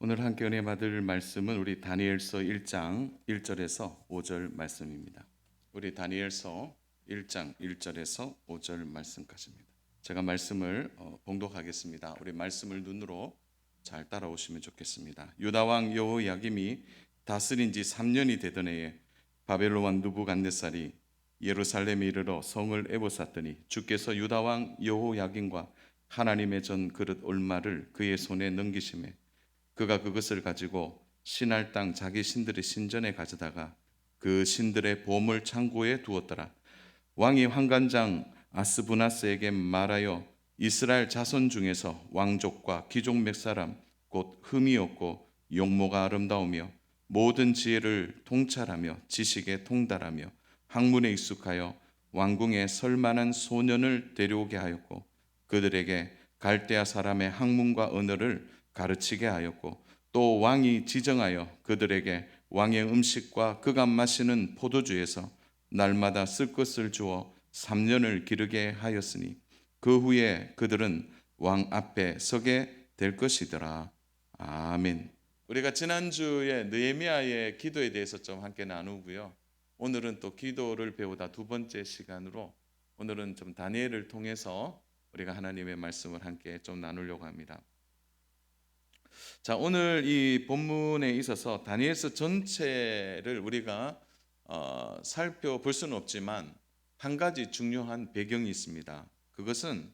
오늘 함께 은혜 받을 말씀은 우리 다니엘서 1장 1절에서 5절 말씀입니다. 우리 다니엘서 1장 1절에서 5절 말씀까지입니다. 제가 말씀을 봉독하겠습니다. 우리 말씀을 눈으로 잘 따라오시면 좋겠습니다. 유다 왕 여호야김이 다스린 지 3년이 되던 해에 바벨론 왕 느부갓네살이 예루살렘에 이르러 성을 에워쌌더니 주께서 유다 왕 여호야김과 하나님의 전 그릇 얼마를 그의 손에 넘기심에 그가 그것을 가지고 신할 땅 자기 신들의 신전에 가져다가 그 신들의 보물 창고에 두었더라. 왕이 환관장 아스부나스에게 말하여 이스라엘 자손 중에서 왕족과 귀족 몇 사람 곧 흠이 없고 용모가 아름다우며 모든 지혜를 통찰하며 지식에 통달하며 학문에 익숙하여 왕궁에 설만한 소년을 데려오게 하였고 그들에게 갈대아 사람의 학문과 언어를 가르치게 하였고 또 왕이 지정하여 그들에게 왕의 음식과 그가 마시는 포도주에서 날마다 쓸 것을 주어 3년을 기르게 하였으니 그 후에 그들은 왕 앞에 서게 될 것이더라. 아멘. 우리가 지난주에 느헤미야의 기도에 대해서 좀 함께 나누고요. 오늘은 또 기도를 배우다 두 번째 시간으로 오늘은 좀 다니엘을 통해서 우리가 하나님의 말씀을 함께 좀 나누려고 합니다. 자, 오늘 이 본문에 있어서 다니엘서 전체를 우리가 살펴볼 수는 없지만 한 가지 중요한 배경이 있습니다. 그것은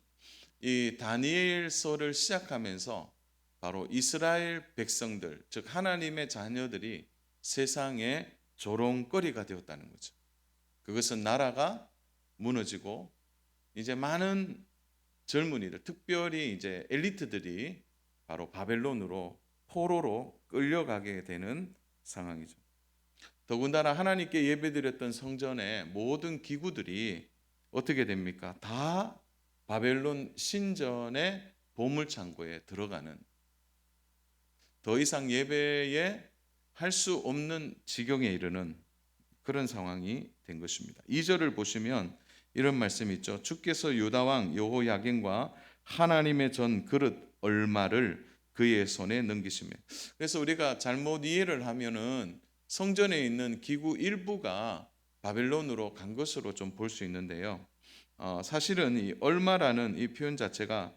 이 다니엘서를 시작하면서 바로 이스라엘 백성들, 즉 하나님의 자녀들이 세상의 조롱거리가 되었다는 거죠. 그것은 나라가 무너지고 이제 많은 젊은이들, 특별히 이제 엘리트들이 바로 바벨론으로 포로로 끌려가게 되는 상황이죠. 더군다나 하나님께 예배드렸던 성전의 모든 기구들이 어떻게 됩니까? 다 바벨론 신전의 보물창고에 들어가는, 더 이상 예배에 할 수 없는 지경에 이르는 그런 상황이 된 것입니다. 2절을 보시면 이런 말씀이 있죠. 주께서 유다 왕 여호야긴과 하나님의 전 그릇 얼마를 그의 손에 넘기시며. 그래서 우리가 잘못 이해를 하면은 성전에 있는 기구 일부가 바벨론으로 간 것으로 좀 볼 수 있는데요. 사실은 이 얼마라는 이 표현 자체가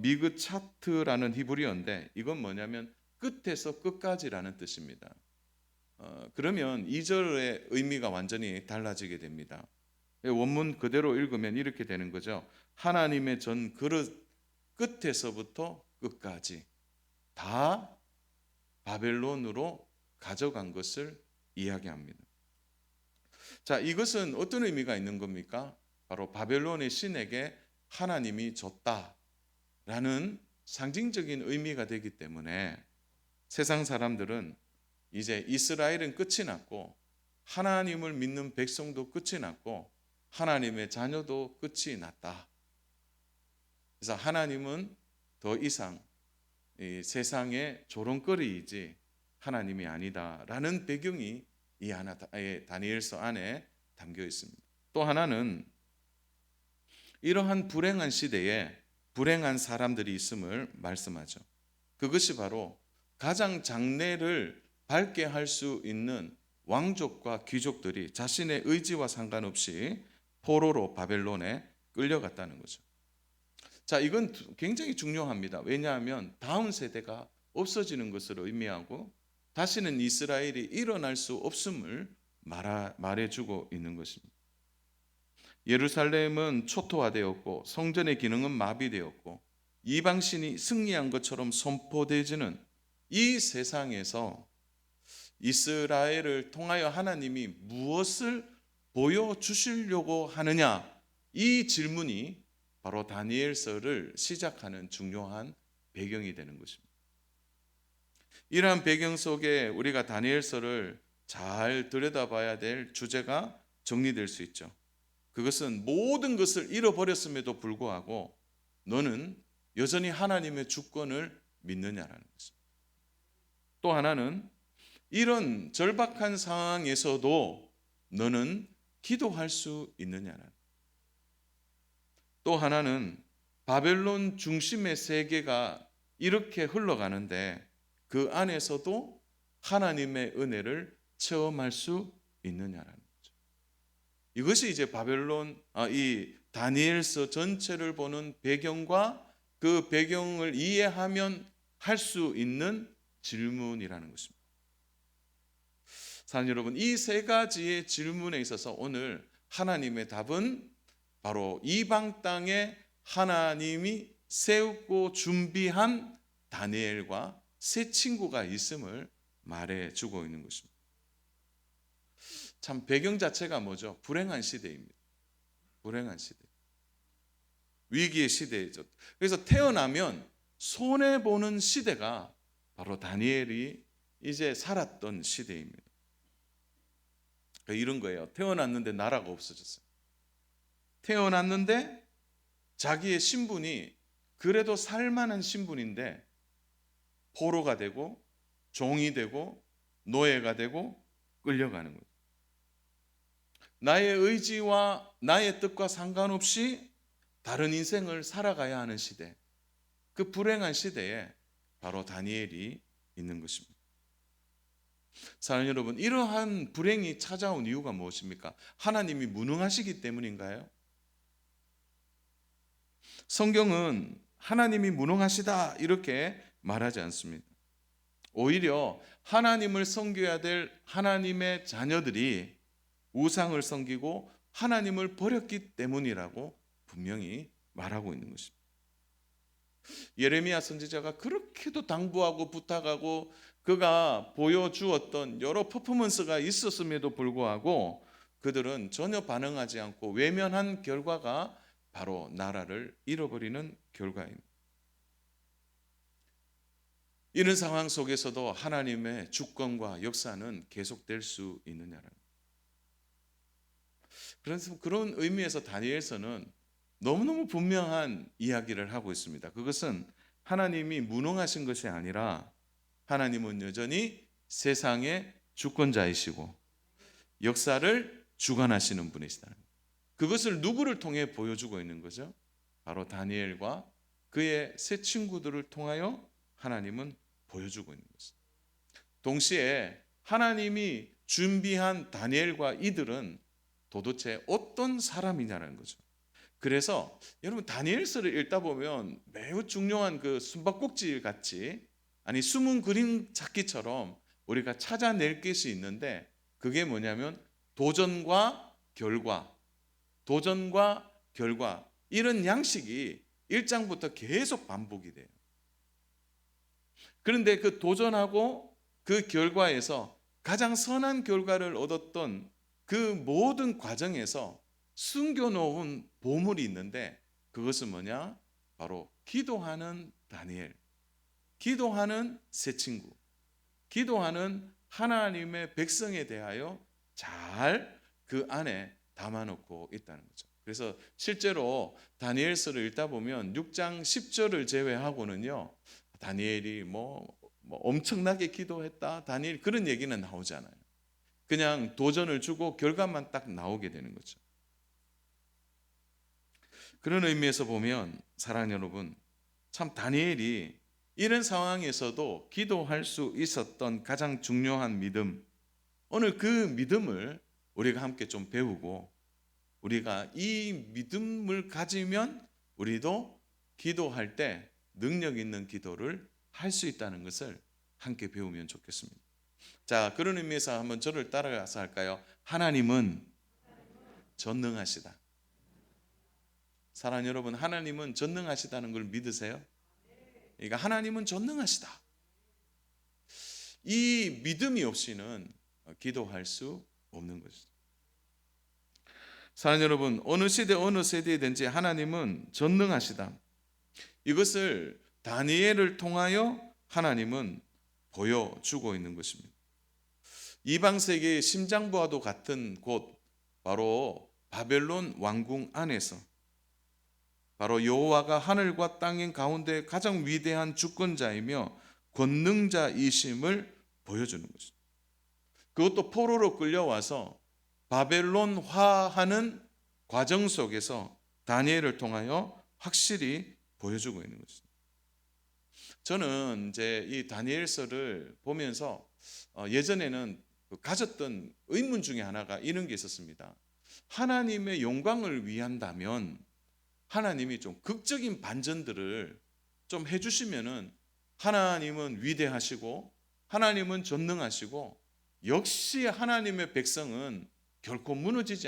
미그차트라는 히브리어인데 이건 뭐냐면 끝에서 끝까지라는 뜻입니다. 그러면 2절의 의미가 완전히 달라지게 됩니다. 원문 그대로 읽으면 이렇게 되는 거죠. 하나님의 전 그릇 끝에서부터 끝까지 다 바벨론으로 가져간 것을 이야기합니다. 자, 이것은 어떤 의미가 있는 겁니까? 바로 바벨론의 신에게 하나님이 줬다라는 상징적인 의미가 되기 때문에 세상 사람들은 이제 이스라엘은 끝이 났고 하나님을 믿는 백성도 끝이 났고 하나님의 자녀도 끝이 났다. 그래서 하나님은 더 이상 이 세상의 조롱거리이지 하나님이 아니다라는 배경이 이 다니엘서 안에 담겨 있습니다. 또 하나는 이러한 불행한 시대에 불행한 사람들이 있음을 말씀하죠. 그것이 바로 가장 장래를 밝게 할 수 있는 왕족과 귀족들이 자신의 의지와 상관없이 포로로 바벨론에 끌려갔다는 거죠. 자, 이건 굉장히 중요합니다. 왜냐하면 다음 세대가 없어지는 것을 의미하고 다시는 이스라엘이 일어날 수 없음을 말해주고 있는 것입니다. 예루살렘은 초토화되었고 성전의 기능은 마비되었고 이방신이 승리한 것처럼 선포되지는 이 세상에서 이스라엘을 통하여 하나님이 무엇을 보여주시려고 하느냐, 이 질문이 바로 다니엘서를 시작하는 중요한 배경이 되는 것입니다. 이러한 배경 속에 우리가 다니엘서를 잘 들여다봐야 될 주제가 정리될 수 있죠. 그것은 모든 것을 잃어버렸음에도 불구하고 너는 여전히 하나님의 주권을 믿느냐라는 것입니다. 또 하나는 이런 절박한 상황에서도 너는 기도할 수 있느냐라는. 또 하나는 바벨론 중심의 세계가 이렇게 흘러가는데 그 안에서도 하나님의 은혜를 체험할 수 있느냐라는 거죠. 이것이 이제 이 다니엘서 전체를 보는 배경과 그 배경을 이해하면 할 수 있는 질문이라는 것입니다. 사랑하는 여러분, 이 세 가지의 질문에 있어서 오늘 하나님의 답은 바로 이방 땅에 하나님이 세우고 준비한 다니엘과 세 친구가 있음을 말해주고 있는 것입니다. 참 배경 자체가 뭐죠? 불행한 시대입니다. 불행한 시대. 위기의 시대죠. 그래서 태어나면 손해보는 시대가 바로 다니엘이 이제 살았던 시대입니다. 이런 거예요. 태어났는데 나라가 없어졌어요. 태어났는데 자기의 신분이 그래도 살만한 신분인데 포로가 되고 종이 되고 노예가 되고 끌려가는 거예요. 나의 의지와 나의 뜻과 상관없이 다른 인생을 살아가야 하는 시대, 그 불행한 시대에 바로 다니엘이 있는 것입니다. 사랑하는 여러분, 이러한 불행이 찾아온 이유가 무엇입니까? 하나님이 무능하시기 때문인가요? 성경은 하나님이 무능하시다 이렇게 말하지 않습니다. 오히려 하나님을 섬겨야 될 하나님의 자녀들이 우상을 섬기고 하나님을 버렸기 때문이라고 분명히 말하고 있는 것입니다. 예레미야 선지자가 그렇게도 당부하고 부탁하고 그가 보여주었던 여러 퍼포먼스가 있었음에도 불구하고 그들은 전혀 반응하지 않고 외면한 결과가 바로 나라를 잃어버리는 결과입니다. 이런 상황 속에서도 하나님의 주권과 역사는 계속될 수 있느냐라는. 그래서 그런 의미에서 다니엘서는 너무너무 분명한 이야기를 하고 있습니다. 그것은 하나님이 무능하신 것이 아니라 하나님은 여전히 세상의 주권자이시고 역사를 주관하시는 분이시다. 그것을 누구를 통해 보여주고 있는 거죠? 바로 다니엘과 그의 세 친구들을 통하여 하나님은 보여주고 있는 것입니다. 동시에 하나님이 준비한 다니엘과 이들은 도대체 어떤 사람이냐는 거죠. 그래서 여러분 다니엘서를 읽다 보면 매우 중요한 그 숨바꼭질 같이 아니 숨은 그림 찾기처럼 우리가 찾아낼 것이 있는데 그게 뭐냐면 도전과 결과 이런 양식이 1장부터 계속 반복이 돼요. 그런데 그 도전하고 그 결과에서 가장 선한 결과를 얻었던 그 모든 과정에서 숨겨놓은 보물이 있는데 그것은 뭐냐? 바로 기도하는 다니엘, 기도하는 세 친구, 기도하는 하나님의 백성에 대하여 잘 그 안에 담아놓고 있다는 거죠. 그래서 실제로 다니엘서를 읽다 보면 6장 10절을 제외하고는요 다니엘이 뭐 엄청나게 기도했다 다니엘 그런 얘기는 나오지 않아요. 그냥 도전을 주고 결과만 딱 나오게 되는 거죠. 그런 의미에서 보면 사랑하는 여러분, 참 다니엘이 이런 상황에서도 기도할 수 있었던 가장 중요한 믿음, 오늘 그 믿음을 우리가 함께 좀 배우고 우리가 이 믿음을 가지면 우리도 기도할 때 능력 있는 기도를 할 수 있다는 것을 함께 배우면 좋겠습니다. 자, 그런 의미에서 한번 저를 따라가서 할까요? 하나님은 전능하시다. 사랑하는 여러분, 하나님은 전능하시다는 걸 믿으세요? 그러니까 하나님은 전능하시다. 이 믿음이 없이는 기도할 수 없는 것이죠. 사랑하는 여러분, 어느 시대 어느 세대든지 하나님은 전능하시다. 이것을 다니엘을 통하여 하나님은 보여주고 있는 것입니다. 이방 세계의 심장부와도 같은 곳 바로 바벨론 왕궁 안에서 바로 여호와가 하늘과 땅의 가운데 가장 위대한 주권자이며 권능자이심을 보여주는 것입니다. 그것도 포로로 끌려와서 바벨론화하는 과정 속에서 다니엘을 통하여 확실히 보여주고 있는 것입니다. 저는 이제 이 다니엘서를 보면서 예전에는 가졌던 의문 중에 하나가 이런 게 있었습니다. 하나님의 영광을 위한다면 하나님이 좀 극적인 반전들을 좀 해주시면은 하나님은 위대하시고 하나님은 전능하시고 역시 하나님의 백성은 결코 무너지지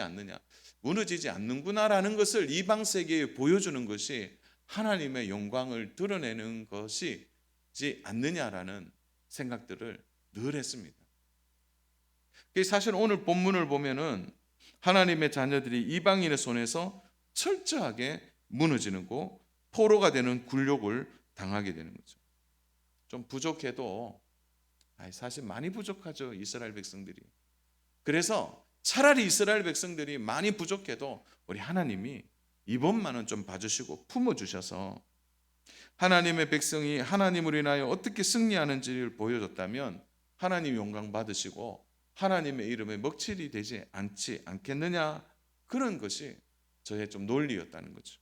않는구나라는 것을 이방 세계에 보여주는 것이 하나님의 영광을 드러내는 것이지 않느냐라는 생각들을 늘 했습니다. 사실 오늘 본문을 보면은 하나님의 자녀들이 이방인의 손에서 철저하게 무너지고 포로가 되는 굴욕을 당하게 되는 거죠. 좀 부족해도 사실 많이 부족하죠, 이스라엘 백성들이. 그래서 차라리 이스라엘 백성들이 많이 부족해도 우리 하나님이 이번만은 좀 봐주시고 품어주셔서 하나님의 백성이 하나님을 인하여 어떻게 승리하는지를 보여줬다면 하나님 영광 받으시고 하나님의 이름에 먹칠이 되지 않겠느냐, 그런 것이 저의 좀 논리였다는 거죠.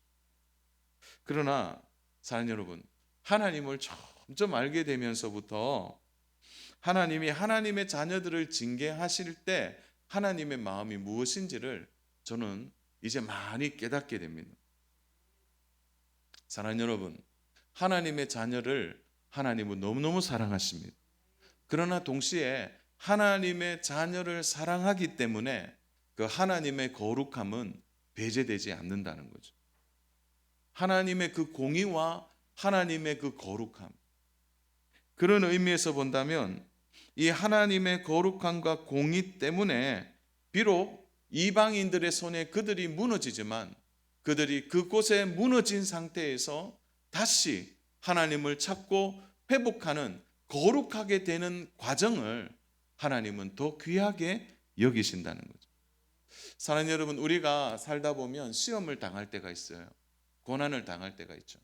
그러나 사랑하는 여러분, 하나님을 점점 알게 되면서부터 하나님이 하나님의 자녀들을 징계하실 때 하나님의 마음이 무엇인지를 저는 이제 많이 깨닫게 됩니다. 사랑하는 여러분, 하나님의 자녀를 하나님은 너무너무 사랑하십니다. 그러나 동시에 하나님의 자녀를 사랑하기 때문에 그 하나님의 거룩함은 배제되지 않는다는 거죠. 하나님의 그 공의와 하나님의 그 거룩함, 그런 의미에서 본다면 이 하나님의 거룩함과 공의 때문에 비록 이방인들의 손에 그들이 무너지지만 그들이 그곳에 무너진 상태에서 다시 하나님을 찾고 회복하는 거룩하게 되는 과정을 하나님은 더 귀하게 여기신다는 거죠. 사랑하는 여러분, 우리가 살다 보면 시험을 당할 때가 있어요. 고난을 당할 때가 있죠.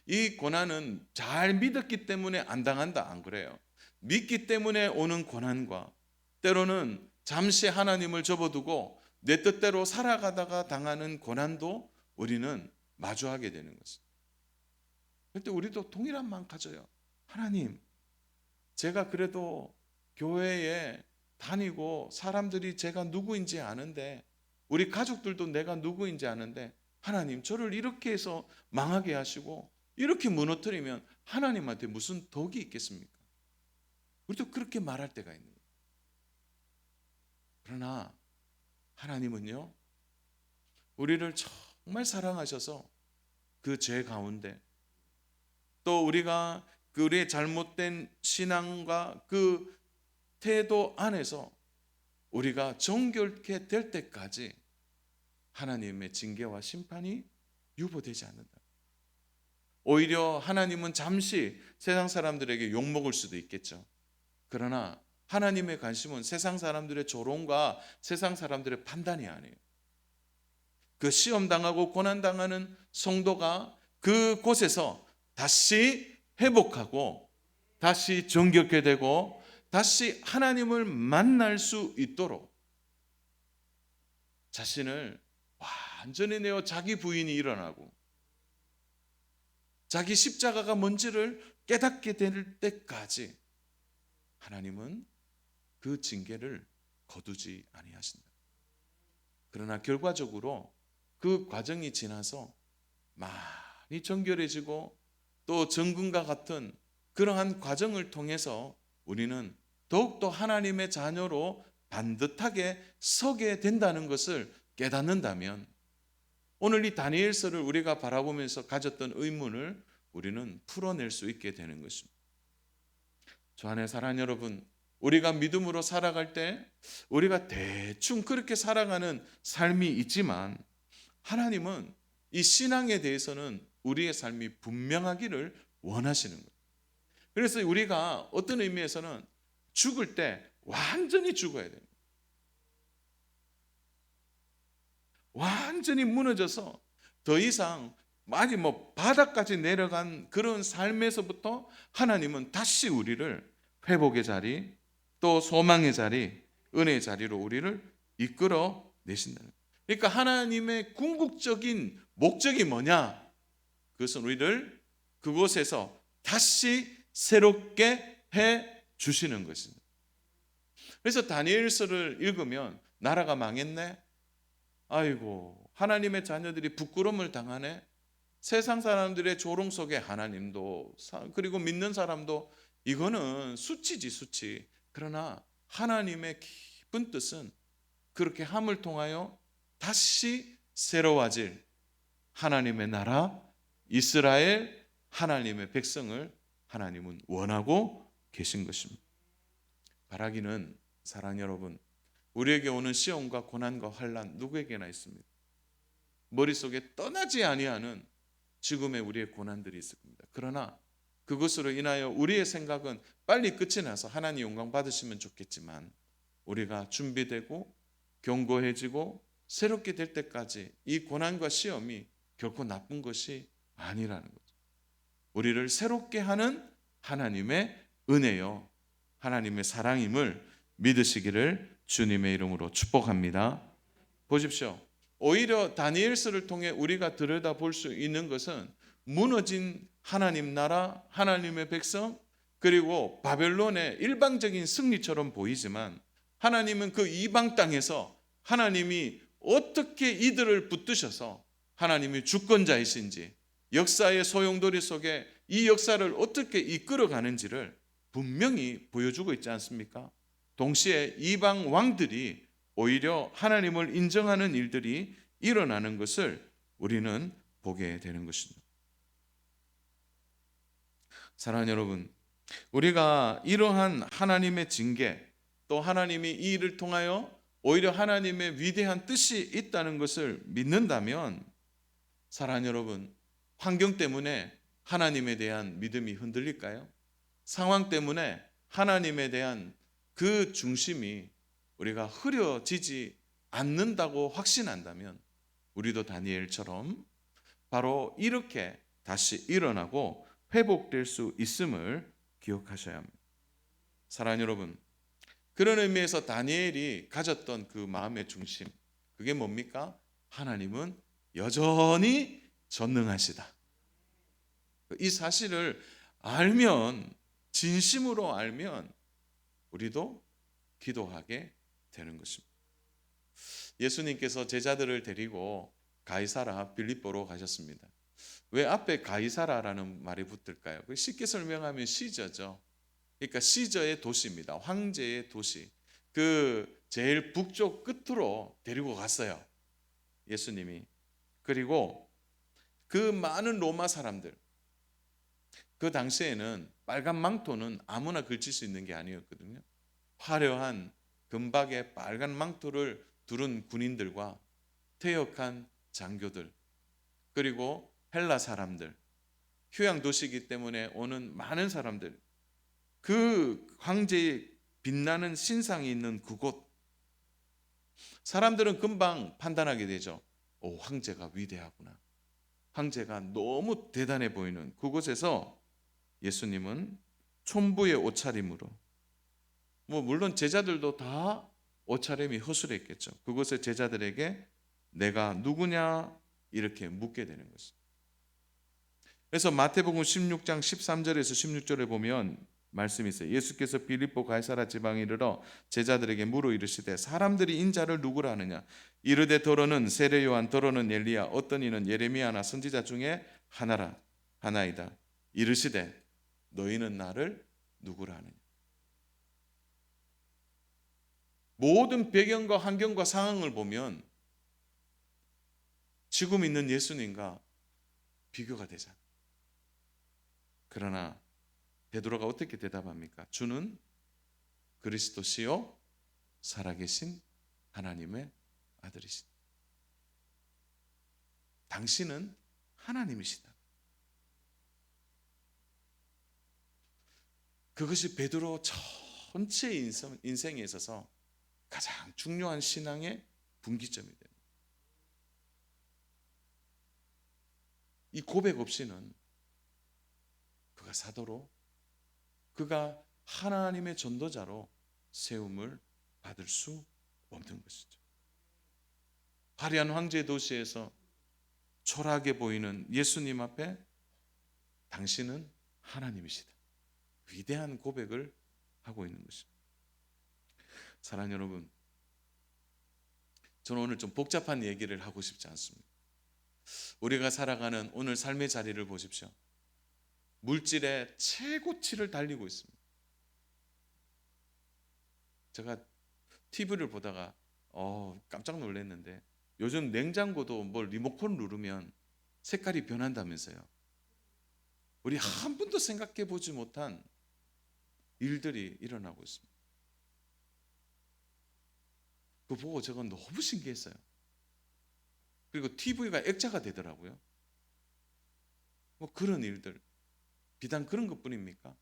이 고난은 잘 믿었기 때문에 안 당한다, 안 그래요. 믿기 때문에 오는 고난과 때로는 잠시 하나님을 접어두고 내 뜻대로 살아가다가 당하는 고난도 우리는 마주하게 되는 것입니다. 그때 우리도 동일한 마음 가져요. 하나님, 제가 그래도 교회에 다니고 사람들이 제가 누구인지 아는데, 우리 가족들도 내가 누구인지 아는데 하나님, 저를 이렇게 해서 망하게 하시고 이렇게 무너뜨리면 하나님한테 무슨 덕이 있겠습니까? 우리도 그렇게 말할 때가 있는 거예요. 그러나 하나님은요, 우리를 정말 사랑하셔서 그 죄 가운데 또 우리가 우리의 잘못된 신앙과 그 태도 안에서 우리가 정결케 될 때까지 하나님의 징계와 심판이 유보되지 않는다. 오히려 하나님은 잠시 세상 사람들에게 욕먹을 수도 있겠죠. 그러나 하나님의 관심은 세상 사람들의 조롱과 세상 사람들의 판단이 아니에요. 그 시험당하고 고난당하는 성도가 그곳에서 다시 회복하고 다시 정결케 되고 다시 하나님을 만날 수 있도록 자신을 완전히 내어 자기 부인이 일어나고 자기 십자가가 뭔지를 깨닫게 될 때까지 하나님은 그 징계를 거두지 아니하신다. 그러나 결과적으로 그 과정이 지나서 많이 정결해지고 또 정금과 같은 그러한 과정을 통해서 우리는 더욱더 하나님의 자녀로 반듯하게 서게 된다는 것을 깨닫는다면 오늘 이 다니엘서를 우리가 바라보면서 가졌던 의문을 우리는 풀어낼 수 있게 되는 것입니다. 저 안에 사랑하는 여러분, 우리가 믿음으로 살아갈 때 우리가 대충 그렇게 살아가는 삶이 있지만 하나님은 이 신앙에 대해서는 우리의 삶이 분명하기를 원하시는 거예요. 그래서 우리가 어떤 의미에서는 죽을 때 완전히 죽어야 돼요. 완전히 무너져서 더 이상 많이 바닥까지 내려간 그런 삶에서부터 하나님은 다시 우리를 회복의 자리, 또 소망의 자리, 은혜의 자리로 우리를 이끌어 내신다는 거예요. 그러니까 하나님의 궁극적인 목적이 뭐냐? 그것은 우리를 그곳에서 다시 새롭게 해 주시는 것입니다. 그래서 다니엘서를 읽으면 나라가 망했네. 아이고, 하나님의 자녀들이 부끄러움을 당하네. 세상 사람들의 조롱 속에 하나님도 그리고 믿는 사람도 이거는 수치지 수치. 그러나 하나님의 깊은 뜻은 그렇게 함을 통하여 다시 새로워질 하나님의 나라 이스라엘 하나님의 백성을 하나님은 원하고 계신 것입니다. 바라기는 사랑 여러분, 우리에게 오는 시험과 고난과 환난 누구에게나 있습니다. 머릿속에 떠나지 아니하는 지금의 우리의 고난들이 있을 겁니다. 그러나 그것으로 인하여 우리의 생각은 빨리 끝이 나서 하나님 영광 받으시면 좋겠지만 우리가 준비되고 견고해지고 새롭게 될 때까지 이 고난과 시험이 결코 나쁜 것이 아니라는 거죠. 우리를 새롭게 하는 하나님의 은혜요, 하나님의 사랑임을 믿으시기를 주님의 이름으로 축복합니다. 보십시오. 오히려 다니엘서를 통해 우리가 들여다볼 수 있는 것은 무너진 하나님 나라, 하나님의 백성, 그리고 바벨론의 일방적인 승리처럼 보이지만 하나님은 그 이방 땅에서 하나님이 어떻게 이들을 붙드셔서 하나님이 주권자이신지, 역사의 소용돌이 속에 이 역사를 어떻게 이끌어 가는지를 분명히 보여주고 있지 않습니까? 동시에 이방 왕들이 오히려 하나님을 인정하는 일들이 일어나는 것을 우리는 보게 되는 것입니다. 사랑하는 여러분, 우리가 이러한 하나님의 징계, 또 하나님이 이 일을 통하여 오히려 하나님의 위대한 뜻이 있다는 것을 믿는다면, 사랑하는 여러분, 환경 때문에 하나님에 대한 믿음이 흔들릴까요? 상황 때문에 하나님에 대한 그 중심이 우리가 흐려지지 않는다고 확신한다면 우리도 다니엘처럼 바로 이렇게 다시 일어나고 회복될 수 있음을 기억하셔야 합니다. 사랑하는 여러분, 그런 의미에서 다니엘이 가졌던 그 마음의 중심, 그게 뭡니까? 하나님은 여전히 전능하시다. 이 사실을 알면, 진심으로 알면 우리도 기도하게 되는 것입니다. 예수님께서 제자들을 데리고 가이사라 빌립보로 가셨습니다. 왜 앞에 가이사라라는 말이 붙을까요? 쉽게 설명하면 시저죠. 그러니까 시저의 도시입니다. 황제의 도시. 그 제일 북쪽 끝으로 데리고 갔어요, 예수님이. 그리고 그 많은 로마 사람들, 그 당시에는 빨간 망토는 아무나 걸칠 수 있는 게 아니었거든요. 화려한 금박의 빨간 망토를 두른 군인들과 퇴역한 장교들, 그리고 헬라 사람들, 휴양 도시이기 때문에 오는 많은 사람들, 그 황제의 빛나는 신상이 있는 그곳, 사람들은 금방 판단하게 되죠. 오, 황제가 위대하구나. 황제가 너무 대단해 보이는 그곳에서 예수님은 촌부의 옷차림으로, 물론 제자들도 다 옷차림이 허술했겠죠. 그곳의 제자들에게 내가 누구냐 이렇게 묻게 되는 것입니다. 그래서 마태복음 16장 13절에서 16절에 보면 말씀이 있어요. 예수께서 빌립보 가이사라 지방에 이르러 제자들에게 물어 이르시되 사람들이 인자를 누구라 하느냐? 이르되 더러는 세례 요한, 더러는 엘리야, 어떤 이는 예레미야나 선지자 중에 하나이다. 이르시되 너희는 나를 누구라 하느냐? 모든 배경과 환경과 상황을 보면 지금 있는 예수님과 비교가 되잖아요. 그러나 베드로가 어떻게 대답합니까? 주는 그리스도시요 살아계신 하나님의 아들이시다. 당신은 하나님이시다. 그것이 베드로 전체 인생에 있어서 가장 중요한 신앙의 분기점이 됩니다. 이 고백 없이는 그가 사도로, 그가 하나님의 전도자로 세움을 받을 수 없는 것이죠. 화려한 황제의 도시에서 초라하게 보이는 예수님 앞에 당신은 하나님이시다. 위대한 고백을 하고 있는 것입니다. 사랑하는 여러분, 저는 오늘 좀 복잡한 얘기를 하고 싶지 않습니다. 우리가 살아가는 오늘 삶의 자리를 보십시오. 물질의 최고치를 달리고 있습니다. 제가 TV를 보다가 깜짝 놀랐는데 요즘 냉장고도 뭘 리모컨 누르면 색깔이 변한다면서요. 우리 한 번도 생각해 보지 못한 일들이 일어나고 있습니다. 그거 보고 제가 너무 신기했어요. 그리고 TV가 액자가 되더라고요. 뭐 그런 일들, 비단 그런 것뿐입니까?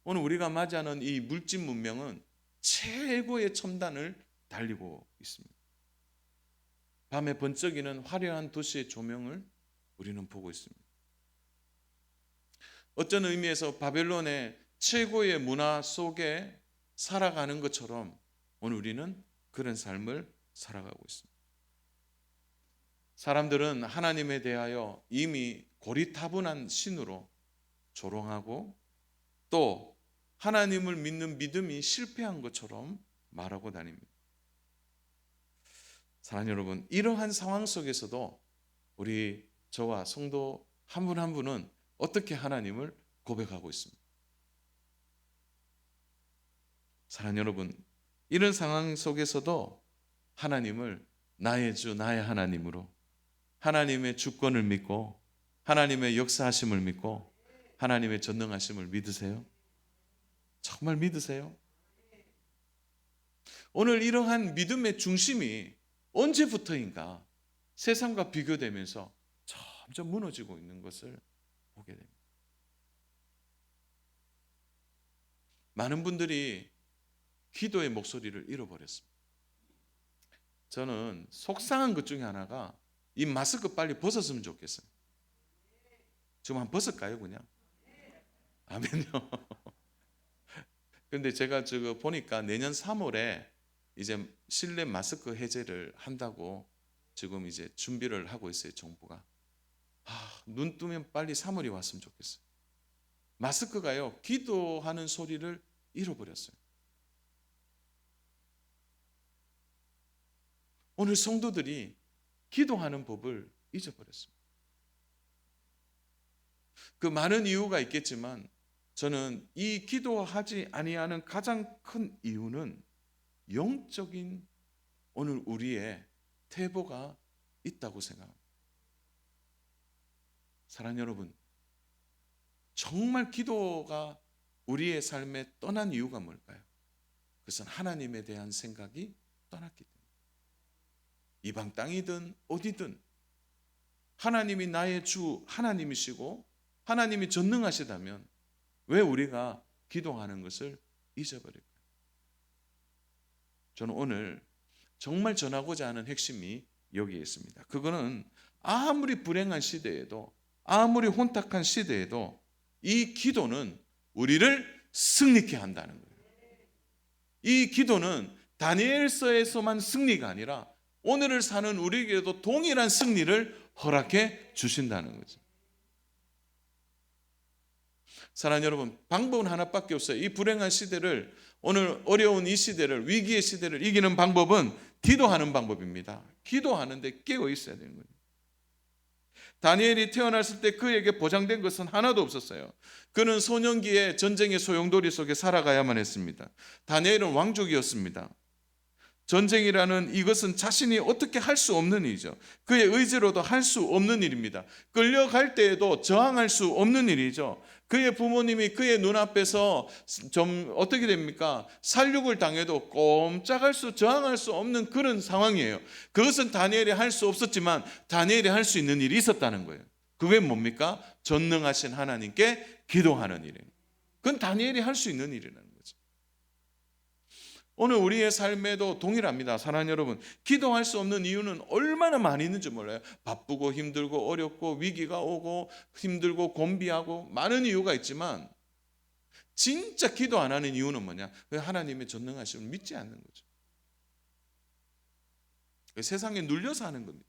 오늘 우리가 맞이하는 이 물질 문명은 최고의 첨단을 달리고 있습니다. 밤에 번쩍이는 화려한 도시의 조명을 우리는 보고 있습니다. 어떤 의미에서 바벨론의 최고의 문화 속에 살아가는 것처럼 오늘 우리는 그런 삶을 살아가고 있습니다. 사람들은 하나님에 대하여 이미 고리타분한 신으로 조롱하고 또 하나님을 믿는 믿음이 실패한 것처럼 말하고 다닙니다. 사랑하는 여러분, 이러한 상황 속에서도 우리 저와 성도 한 분 한 분은 어떻게 하나님을 고백하고 있습니다. 사랑하는 여러분, 이런 상황 속에서도 하나님을 나의 주, 나의 하나님으로 하나님의 주권을 믿고 하나님의 역사하심을 믿고 하나님의 전능하심을 믿으세요? 정말 믿으세요? 오늘 이러한 믿음의 중심이 언제부터인가 세상과 비교되면서 점점 무너지고 있는 것을 보게 됩니다. 많은 분들이 기도의 목소리를 잃어버렸습니다. 저는 속상한 것 중에 하나가 이 마스크 빨리 벗었으면 좋겠어요. 지금 한번 벗을까요 그냥? 아멘요. 근데 제가 지금 보니까 내년 3월에 이제 실내 마스크 해제를 한다고 지금 이제 준비를 하고 있어요, 정부가. 눈 뜨면 빨리 3월이 왔으면 좋겠어요. 마스크가요, 기도하는 소리를 잃어버렸어요. 오늘 성도들이 기도하는 법을 잊어버렸습니다. 그 많은 이유가 있겠지만 저는 이 기도하지 아니하는 가장 큰 이유는 영적인 오늘 우리의 퇴보가 있다고 생각합니다. 사랑하는 여러분, 정말 기도가 우리의 삶에 떠난 이유가 뭘까요? 그것은 하나님에 대한 생각이 떠났기 때문에. 이방 땅이든 어디든 하나님이 나의 주 하나님이시고 하나님이 전능하시다면 왜 우리가 기도하는 것을 잊어버릴까요? 저는 오늘 정말 전하고자 하는 핵심이 여기에 있습니다. 그거는 아무리 불행한 시대에도 아무리 혼탁한 시대에도 이 기도는 우리를 승리케 한다는 거예요. 이 기도는 다니엘서에서만 승리가 아니라 오늘을 사는 우리에게도 동일한 승리를 허락해 주신다는 거죠. 사랑하는 여러분, 방법은 하나밖에 없어요. 이 불행한 시대를, 오늘 어려운 이 시대를, 위기의 시대를 이기는 방법은 기도하는 방법입니다. 기도하는데 깨어 있어야 되는 거예요. 다니엘이 태어났을 때 그에게 보장된 것은 하나도 없었어요. 그는 소년기에 전쟁의 소용돌이 속에 살아가야만 했습니다. 다니엘은 왕족이었습니다. 전쟁이라는 이것은 자신이 어떻게 할 수 없는 일이죠. 그의 의지로도 할 수 없는 일입니다. 끌려갈 때에도 저항할 수 없는 일이죠. 그의 부모님이 그의 눈앞에서 좀 어떻게 됩니까? 살육을 당해도 저항할 수 없는 그런 상황이에요. 그것은 다니엘이 할 수 없었지만 다니엘이 할 수 있는 일이 있었다는 거예요. 그게 뭡니까? 전능하신 하나님께 기도하는 일이에요. 그건 다니엘이 할 수 있는 일이라는 거예요. 오늘 우리의 삶에도 동일합니다. 사랑하는 여러분, 기도할 수 없는 이유는 얼마나 많이 있는지 몰라요. 바쁘고 힘들고 어렵고 위기가 오고 힘들고 곤비하고 많은 이유가 있지만 진짜 기도 안 하는 이유는 뭐냐? 왜 하나님의 전능하심을 믿지 않는 거죠. 세상에 눌려서 하는 겁니다.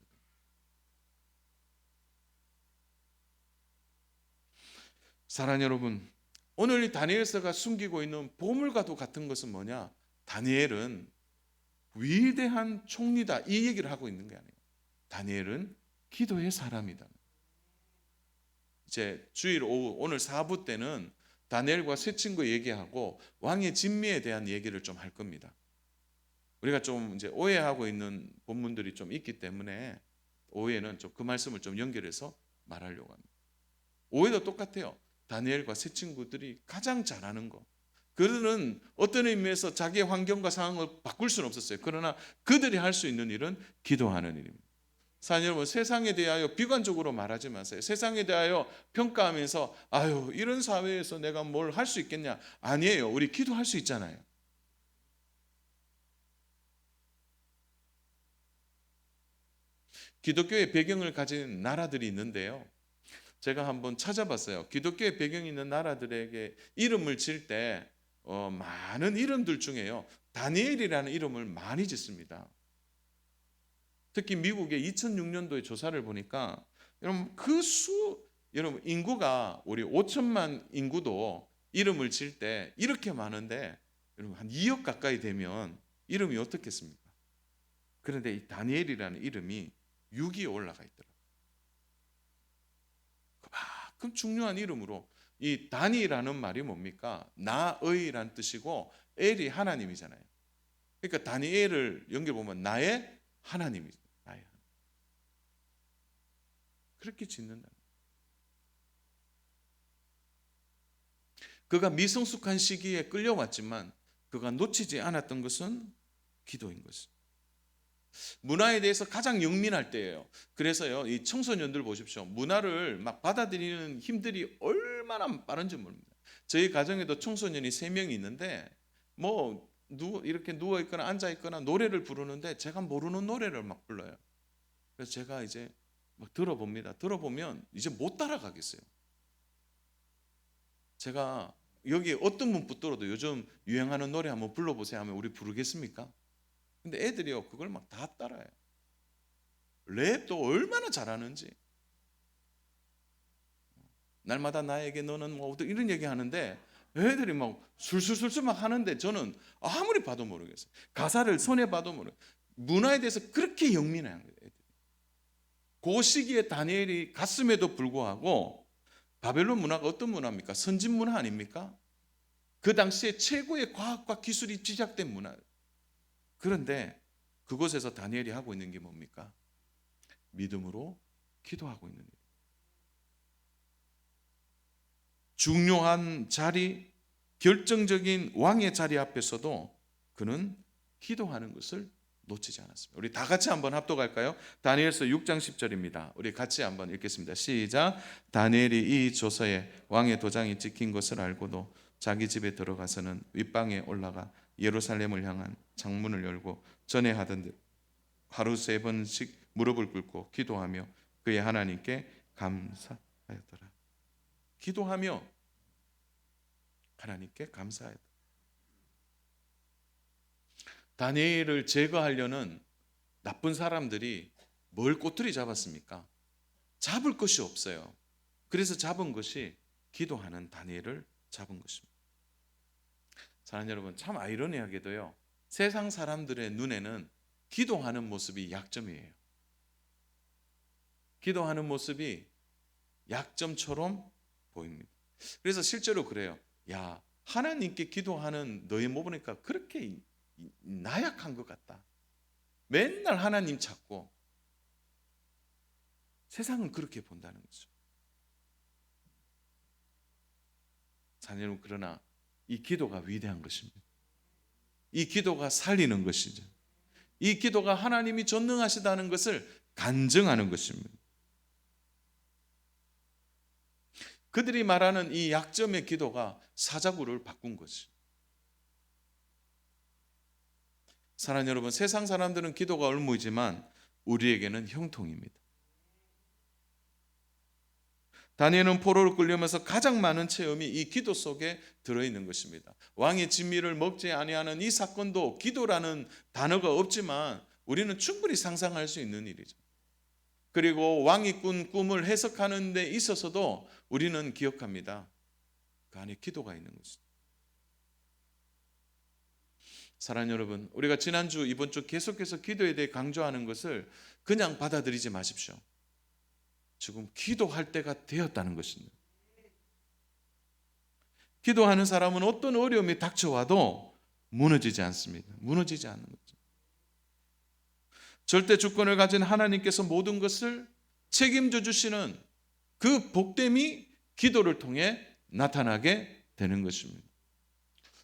사랑하는 여러분, 오늘 이 다니엘서가 숨기고 있는 보물과도 같은 것은 뭐냐? 다니엘은 위대한 총리다, 이 얘기를 하고 있는 게 아니에요. 다니엘은 기도의 사람이다. 이제 주일 오후 오늘 4부 때는 다니엘과 세 친구 얘기하고 왕의 진미에 대한 얘기를 좀 할 겁니다. 우리가 좀 이제 오해하고 있는 본문들이 좀 있기 때문에 오해는 좀 그 말씀을 좀 연결해서 말하려고 합니다. 오해도 똑같아요. 다니엘과 세 친구들이 가장 잘하는 거. 그들은 어떤 의미에서 자기의 환경과 상황을 바꿀 수는 없었어요. 그러나 그들이 할 수 있는 일은 기도하는 일입니다. 사랑하는 여러분, 세상에 대하여 비관적으로 말하지 마세요. 세상에 대하여 평가하면서 아유, 이런 사회에서 내가 뭘 할 수 있겠냐? 아니에요. 우리 기도할 수 있잖아요. 기독교의 배경을 가진 나라들이 있는데요. 제가 한번 찾아봤어요. 기독교의 배경이 있는 나라들에게 이름을 질 때 많은 이름들 중에요, 다니엘이라는 이름을 많이 짓습니다. 특히 미국의 2006년도에 조사를 보니까 여러분 여러분 인구가 우리 5천만 인구도 이름을 질 때 이렇게 많은데 여러분 한 2억 가까이 되면 이름이 어떻겠습니까? 그런데 이 다니엘이라는 이름이 6위에 올라가 있더라고요. 그만큼 중요한 이름으로, 이 다니라는 말이 뭡니까? 나의란 뜻이고 엘이 하나님이잖아요. 그러니까 다니엘을 연결 보면 나의 하나님이죠. 나의 하나님. 그렇게 짓는다. 그가 미성숙한 시기에 끌려왔지만 그가 놓치지 않았던 것은 기도인 것입니다. 문화에 대해서 가장 영민할 때예요. 그래서요, 이 청소년들 보십시오. 문화를 막 받아들이는 힘들이 얼마나 빠른지 모릅니다. 저희 가정에도 청소년이 3명이 있는데 이렇게 누워 있거나 앉아 있거나 노래를 부르는데 제가 모르는 노래를 막 불러요. 그래서 제가 이제 막 들어봅니다. 들어보면 이제 못 따라가겠어요. 제가 여기 어떤 분 붙들어도 요즘 유행하는 노래 한번 불러보세요 하면 우리 부르겠습니까? 근데 애들이요, 그걸 막 다 따라해요. 랩도 얼마나 잘하는지. 날마다 나에게 너는 뭐 이런 얘기 하는데 애들이 막 술술술술 막 하는데 저는 아무리 봐도 모르겠어요. 가사를 손에 봐도 모르겠어요. 문화에 대해서 그렇게 영민한 거예요, 애들이. 그 시기에 다니엘이 갔음에도 불구하고 바벨론 문화가 어떤 문화입니까? 선진 문화 아닙니까? 그 당시에 최고의 과학과 기술이 시작된 문화예요. 그런데 그곳에서 다니엘이 하고 있는 게 뭡니까? 믿음으로 기도하고 있는 일. 중요한 자리, 결정적인 왕의 자리 앞에서도 그는 기도하는 것을 놓치지 않았습니다. 우리 다 같이 한번 합독할까요? 다니엘서 6장 10절입니다. 우리 같이 한번 읽겠습니다. 시작. 다니엘이 이 조서에 왕의 도장이 찍힌 것을 알고도 자기 집에 들어가서는 윗방에 올라가 예루살렘을 향한 창문을 열고 전에 하던 듯 하루 3번씩 무릎을 꿇고 기도하며 그의 하나님께 감사하였더라. 기도하며 하나님께 감사하였다. 다니엘을 제거하려는 나쁜 사람들이 뭘 꼬투리 잡았습니까? 잡을 것이 없어요. 그래서 잡은 것이 기도하는 다니엘을 잡은 것입니다. 사랑하는 여러분, 참 아이러니하게도요, 세상 사람들의 눈에는 기도하는 모습이 약점이에요. 기도하는 모습이 약점처럼 보입니다. 그래서 실제로 그래요. 야, 하나님께 기도하는 너의 모 보니까 그렇게 나약한 것 같다. 맨날 하나님 찾고. 세상은 그렇게 본다는 거죠. 사랑하는, 그러나 이 기도가 위대한 것입니다. 이 기도가 살리는 것이죠. 이 기도가 하나님이 전능하시다는 것을 간증하는 것입니다. 그들이 말하는 이 약점의 기도가 사자구를 바꾼 것이죠. 사랑하는 여러분, 세상 사람들은 기도가 올무이지만 우리에게는 형통입니다. 다니엘은 포로를 끌려면서 가장 많은 체험이 이 기도 속에 들어있는 것입니다. 왕의 진미를 먹지 아니하는 이 사건도 기도라는 단어가 없지만 우리는 충분히 상상할 수 있는 일이죠. 그리고 왕이 꾼 꿈을 해석하는 데 있어서도 우리는 기억합니다. 그 안에 기도가 있는 것이죠. 사랑하는 여러분, 우리가 지난주 이번 주 계속해서 기도에 대해 강조하는 것을 그냥 받아들이지 마십시오. 지금 기도할 때가 되었다는 것입니다. 기도하는 사람은 어떤 어려움이 닥쳐와도 무너지지 않습니다. 무너지지 않는 거죠. 절대 주권을 가진 하나님께서 모든 것을 책임져 주시는 그 복됨이 기도를 통해 나타나게 되는 것입니다.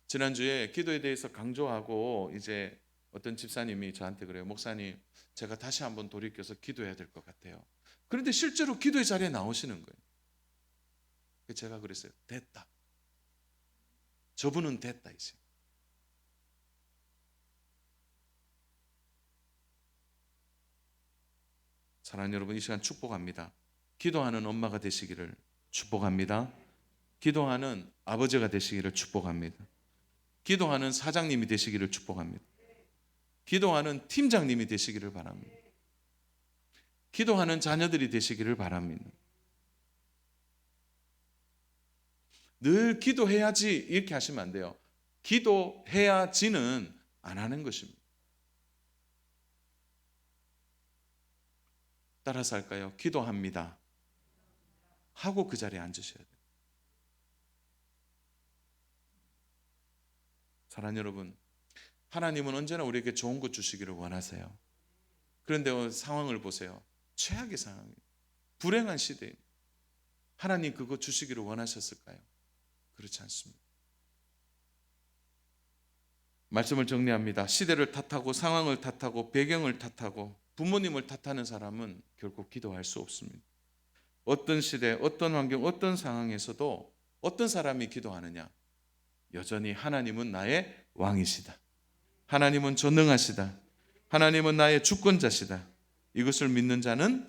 지난주에 기도에 대해서 강조하고 이제 어떤 집사님이 저한테 그래요. 목사님, 제가 다시 한번 돌이켜서 기도해야 될 것 같아요. 그런데 실제로 기도의 자리에 나오시는 거예요. 제가 그랬어요. 됐다. 저분은 됐다 이제. 사랑하는 여러분, 이 시간 축복합니다. 기도하는 엄마가 되시기를 축복합니다. 기도하는 아버지가 되시기를 축복합니다. 기도하는 사장님이 되시기를 축복합니다. 기도하는 팀장님이 되시기를 바랍니다. 기도하는 자녀들이 되시기를 바랍니다. 늘 기도해야지 이렇게 하시면 안 돼요. 기도해야지는 안 하는 것입니다. 따라서 할까요? 기도합니다 하고 그 자리에 앉으셔야 돼요. 사랑하는 여러분, 하나님은 언제나 우리에게 좋은 것 주시기를 원하세요. 그런데 상황을 보세요. 최악의 상황이에요. 불행한 시대에 하나님 그거 주시기를 원하셨을까요? 그렇지 않습니다. 말씀을 정리합니다. 시대를 탓하고 상황을 탓하고 배경을 탓하고 부모님을 탓하는 사람은 결국 기도할 수 없습니다. 어떤 시대, 어떤 환경, 어떤 상황에서도 어떤 사람이 기도하느냐? 여전히 하나님은 나의 왕이시다. 하나님은 전능하시다. 하나님은 나의 주권자시다. 이것을 믿는 자는,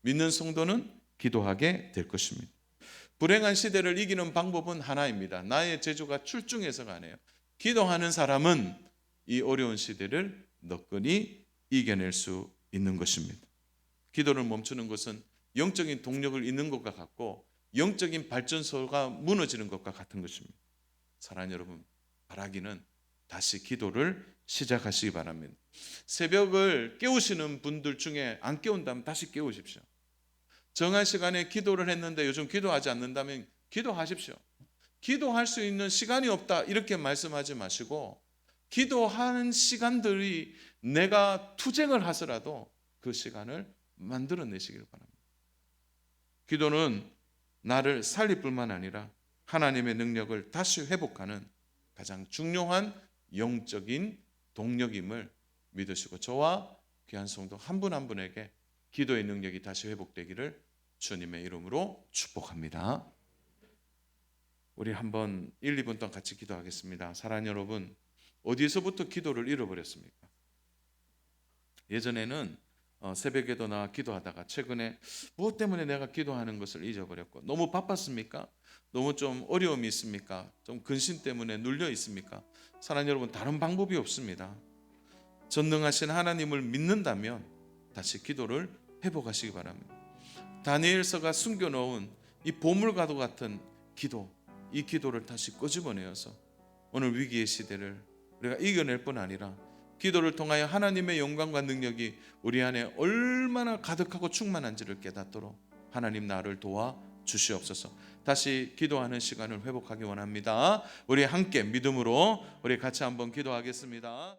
믿는 성도는 기도하게 될 것입니다. 불행한 시대를 이기는 방법은 하나입니다. 나의 재주가 출중해서가 아니에요. 기도하는 사람은 이 어려운 시대를 너끈히 이겨낼 수 있는 것입니다. 기도를 멈추는 것은 영적인 동력을 잃는 것과 같고 영적인 발전소가 무너지는 것과 같은 것입니다. 사랑하는 여러분, 바라기는 다시 기도를 시작하시기 바랍니다. 새벽을 깨우시는 분들 중에 안 깨운다면 다시 깨우십시오. 정한 시간에 기도를 했는데 요즘 기도하지 않는다면 기도하십시오. 기도할 수 있는 시간이 없다 이렇게 말씀하지 마시고 기도하는 시간들이 내가 투쟁을 하더라도 그 시간을 만들어내시길 바랍니다. 기도는 나를 살릴 뿐만 아니라 하나님의 능력을 다시 회복하는 가장 중요한 영적인 동력임을 믿으시고 저와 귀한 성도 한 분 한 분에게 기도의 능력이 다시 회복되기를 주님의 이름으로 축복합니다. 우리 한번 1, 2분 동안 같이 기도하겠습니다. 사랑하는 여러분, 어디에서부터 기도를 잃어버렸습니까? 예전에는 새벽에도 나와 기도하다가 최근에 무엇 때문에 내가 기도하는 것을 잊어버렸고 너무 바빴습니까? 너무 좀 어려움이 있습니까? 좀 근심 때문에 눌려 있습니까? 사랑하는 여러분, 다른 방법이 없습니다. 전능하신 하나님을 믿는다면 다시 기도를 회복하시기 바랍니다. 다니엘서가 숨겨놓은 이 보물과도 같은 기도, 이 기도를 다시 끄집어내어서 오늘 위기의 시대를 우리가 이겨낼 뿐 아니라 기도를 통하여 하나님의 영광과 능력이 우리 안에 얼마나 가득하고 충만한지를 깨닫도록 하나님 나를 도와 주시옵소서. 다시 기도하는 시간을 회복하기 원합니다. 우리 함께 믿음으로 우리 같이 한번 기도하겠습니다.